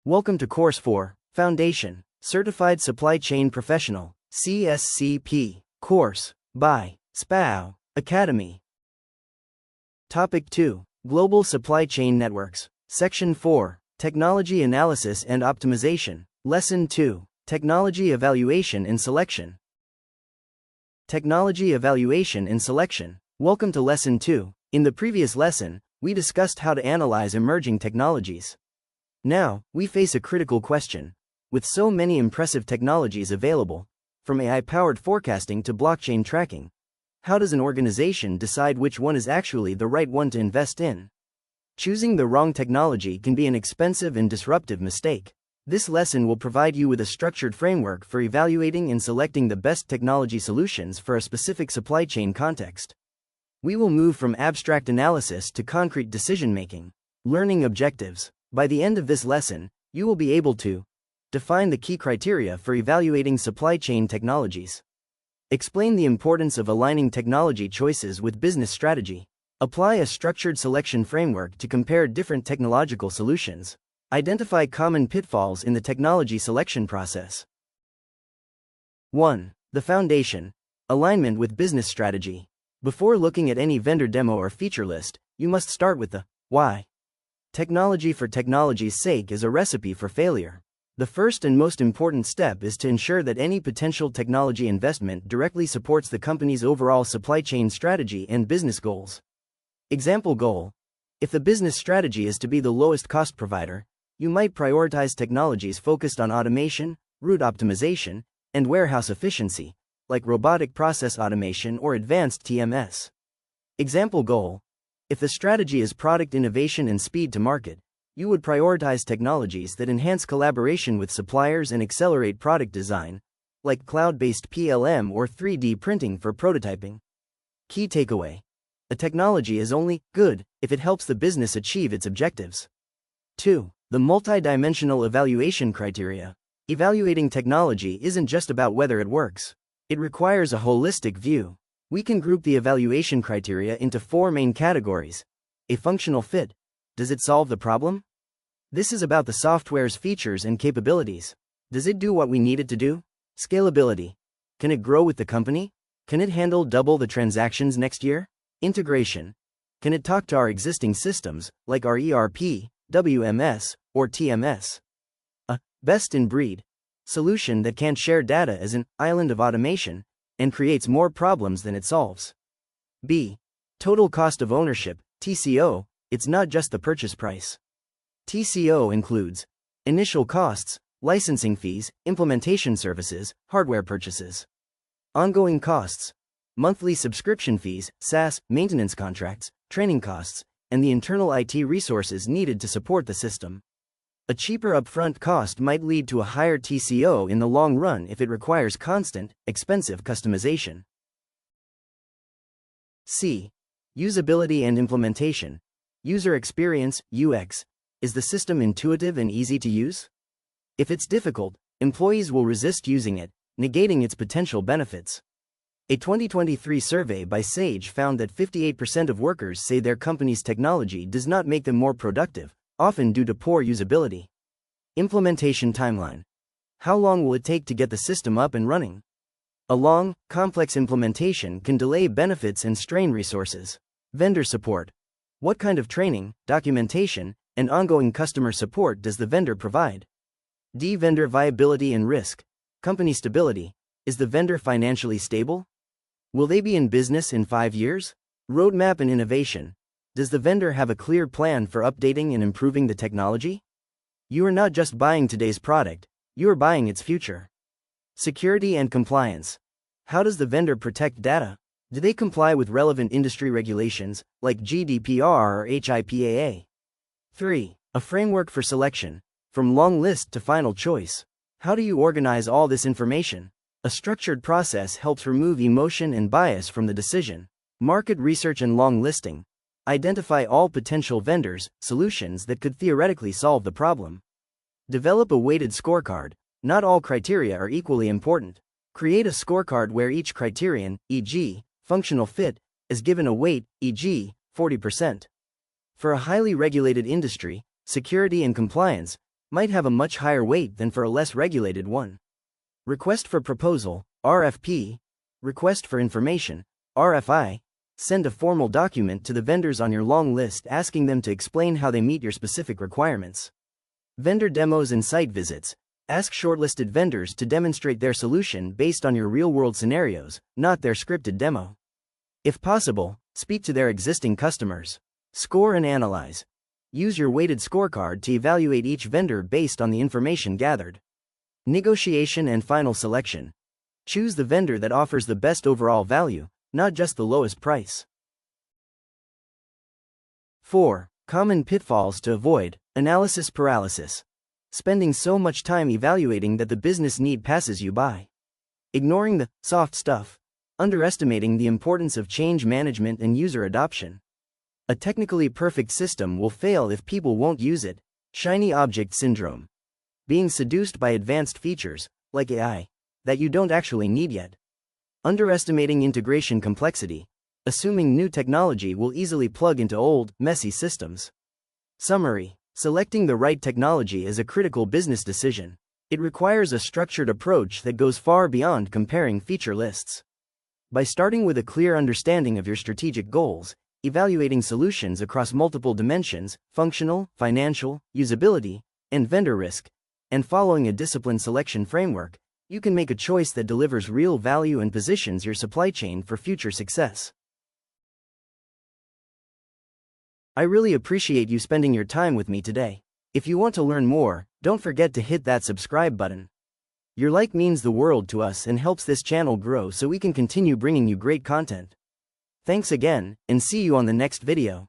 Welcome to Course 4, Foundation, Certified Supply Chain Professional, CSCP, course, by SPAO Academy. Topic 2, Global Supply Chain Networks, Section 4, Technology Analysis and Optimization, Lesson 2, Technology Evaluation and Selection. Technology Evaluation and Selection. Welcome to Lesson 2. In the previous lesson, we discussed how to analyze emerging technologies. Now, we face a critical question. With so many impressive technologies available, from AI-powered forecasting to blockchain tracking, how does an organization decide which one is actually the right one to invest in? Choosing the wrong technology can be an expensive and disruptive mistake. This lesson will provide you with a structured framework for evaluating and selecting the best technology solutions for a specific supply chain context. We will move from abstract analysis to concrete decision-making. Learning objectives. By the end of this lesson, you will be able to define the key criteria for evaluating supply chain technologies. Explain the importance of aligning technology choices with business strategy. Apply a structured selection framework to compare different technological solutions. Identify common pitfalls in the technology selection process. 1. The foundation. Alignment with business strategy. Before looking at any vendor demo or feature list, you must start with the why. Technology for technology's sake is a recipe for failure. The first and most important step is to ensure that any potential technology investment directly supports the company's overall supply chain strategy and business goals. Example goal. If the business strategy is to be the lowest cost provider, you might prioritize technologies focused on automation, route optimization, and warehouse efficiency, like robotic process automation or advanced TMS. Example goal. If the strategy is product innovation and speed to market, you would prioritize technologies that enhance collaboration with suppliers and accelerate product design, like cloud-based PLM or 3D printing for prototyping. Key takeaway. A technology is only good if it helps the business achieve its objectives. 2. The multidimensional evaluation criteria. Evaluating technology isn't just about whether it works. It requires a holistic view. We can group the evaluation criteria into 4 main categories. A functional fit. Does it solve the problem? This is about the software's features and capabilities. Does it do what we need it to do? Scalability. Can it grow with the company? Can it handle double the transactions next year? Integration. Can it talk to our existing systems, like our ERP, WMS, or TMS? A best-in-breed solution that can't share data as an island of automation and creates more problems than it solves. B. Total cost of ownership, TCO. It's not just the purchase price. TCO includes initial costs, licensing fees, implementation services, hardware purchases. Ongoing costs, monthly subscription fees, SaaS, maintenance contracts, training costs, and the internal IT resources needed to support the system. A cheaper upfront cost might lead to a higher TCO in the long run if it requires constant, expensive customization. C. Usability and Implementation. User experience, UX. Is the system intuitive and easy to use? If it's difficult, employees will resist using it, negating its potential benefits. A 2023 survey by Sage found that 58% of workers say their company's technology does not make them more productive, often due to poor usability. Implementation timeline. How long will it take to get the system up and running? A long, complex implementation can delay benefits and strain resources. Vendor support. What kind of training, documentation, and ongoing customer support does the vendor provide? D. Vendor viability and risk. Company stability. Is the vendor financially stable? Will they be in business in 5 years? Roadmap and innovation. Does the vendor have a clear plan for updating and improving the technology? You are not just buying today's product, you are buying its future. Security and compliance. How does the vendor protect data? Do they comply with relevant industry regulations, like GDPR or HIPAA? 3. A framework for selection. From long list to final choice. How do you organize all this information? A structured process helps remove emotion and bias from the decision. Market research and long listing. Identify all potential vendors, solutions that could theoretically solve the problem. Develop a weighted scorecard. Not all criteria are equally important. Create a scorecard where each criterion, e.g., functional fit, is given a weight, e.g., 40%. For a highly regulated industry, security and compliance, might have a much higher weight than for a less regulated one. Request for proposal, RFP, request for information, RFI. Send a formal document to the vendors on your long list asking them to explain how they meet your specific requirements. Vendor demos and site visits. Ask shortlisted vendors to demonstrate their solution based on your real-world scenarios, not their scripted demo. If possible, speak to their existing customers. Score and analyze. Use your weighted scorecard to evaluate each vendor based on the information gathered. Negotiation and final selection. Choose the vendor that offers the best overall value, not just the lowest price. 4. Common pitfalls to avoid. Analysis paralysis. Spending so much time evaluating that the business need passes you by. Ignoring the soft stuff. Underestimating the importance of change management and user adoption. A technically perfect system will fail if people won't use it. Shiny object syndrome. Being seduced by advanced features, like AI, that you don't actually need yet. Underestimating integration complexity. Assuming new technology will easily plug into old, messy systems. Summary. Selecting the right technology is a critical business decision. It requires a structured approach that goes far beyond comparing feature lists. By starting with a clear understanding of your strategic goals, evaluating solutions across multiple dimensions, functional, financial, usability, and vendor risk, and following a disciplined selection framework, you can make a choice that delivers real value and positions your supply chain for future success. I really appreciate you spending your time with me today. If you want to learn more, don't forget to hit that subscribe button. Your like means the world to us and helps this channel grow so we can continue bringing you great content. Thanks again, and see you on the next video.